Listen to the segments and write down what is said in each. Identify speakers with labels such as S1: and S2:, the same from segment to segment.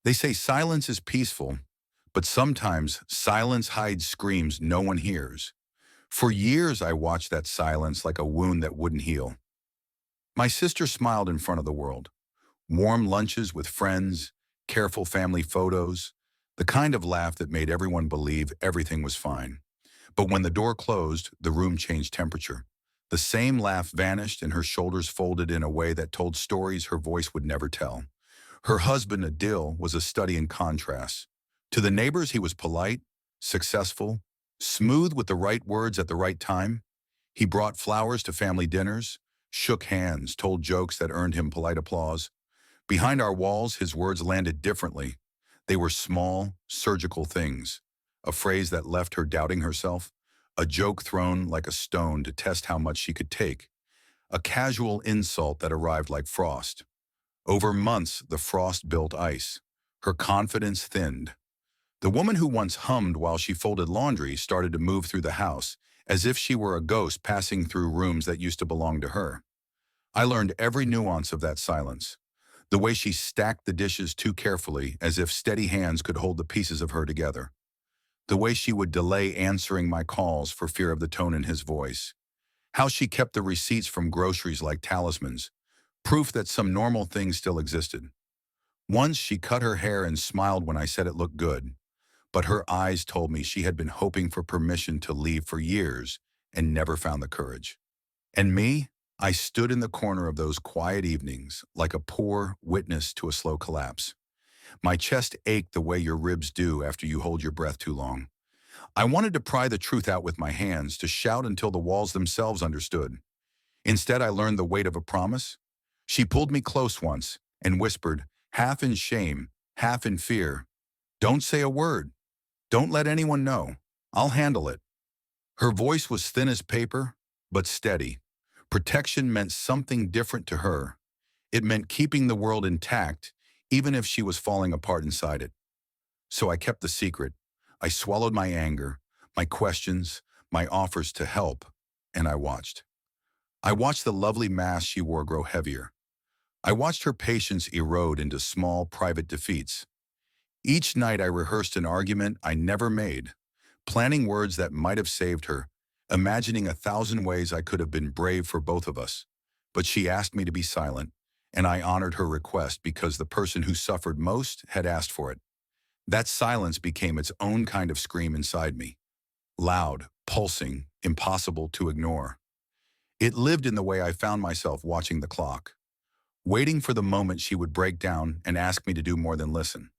S1: They say silence is peaceful, but sometimes silence hides screams no one hears. For years, I watched that silence like a wound that wouldn't heal. My sister smiled in front of the world. Warm lunches with friends, careful family photos, the kind of laugh that made everyone believe everything was fine. But when the door closed, the room changed temperature. The same laugh vanished and her shoulders folded in a way that told stories her voice would never tell. Her husband, Adil, was a study in contrast. To the neighbors, he was polite, successful, smooth with the right words at the right time. He brought flowers to family dinners, shook hands, told jokes that earned him polite applause. Behind our walls, his words landed differently. They were small, surgical things. A phrase that left her doubting herself, a joke thrown like a stone to test how much she could take, a casual insult that arrived like frost. Over months, the frost built ice. Her confidence thinned. The woman who once hummed while she folded laundry started to move through the house, as if she were a ghost passing through rooms that used to belong to her. I learned every nuance of that silence. The way she stacked the dishes too carefully, as if steady hands could hold the pieces of her together. The way she would delay answering my calls for fear of the tone in his voice. How she kept the receipts from groceries like talismans, proof that some normal things still existed. Once she cut her hair and smiled when I said it looked good, but her eyes told me she had been hoping for permission to leave for years and never found the courage. And me? I stood in the corner of those quiet evenings like a poor witness to a slow collapse. My chest ached the way your ribs do after you hold your breath too long. I wanted to pry the truth out with my hands, to shout until the walls themselves understood. Instead, I learned the weight of a promise. She pulled me close once and whispered, half in shame, half in fear, "Don't say a word. Don't let anyone know. I'll handle it." Her voice was thin as paper, but steady. Protection meant something different to her. It meant keeping the world intact, even if she was falling apart inside it. So I kept the secret. I swallowed my anger, my questions, my offers to help, and I watched. I watched the lovely mask she wore grow heavier. I watched her patience erode into small, private defeats. Each night I rehearsed an argument I never made, planning words that might have saved her, imagining 1,000 ways I could have been brave for both of us. But she asked me to be silent, and I honored her request because the person who suffered most had asked for it. That silence became its own kind of scream inside me. Loud, pulsing, impossible to ignore. It lived in the way I found myself watching the clock, waiting for the moment she would break down and ask me to do more than listen.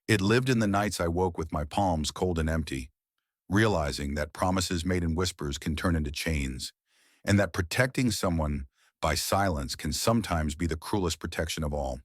S1: It lived in the nights I woke with my palms cold and empty, realizing that promises made in whispers can turn into chains, and that protecting someone by silence can sometimes be the cruelest protection of all.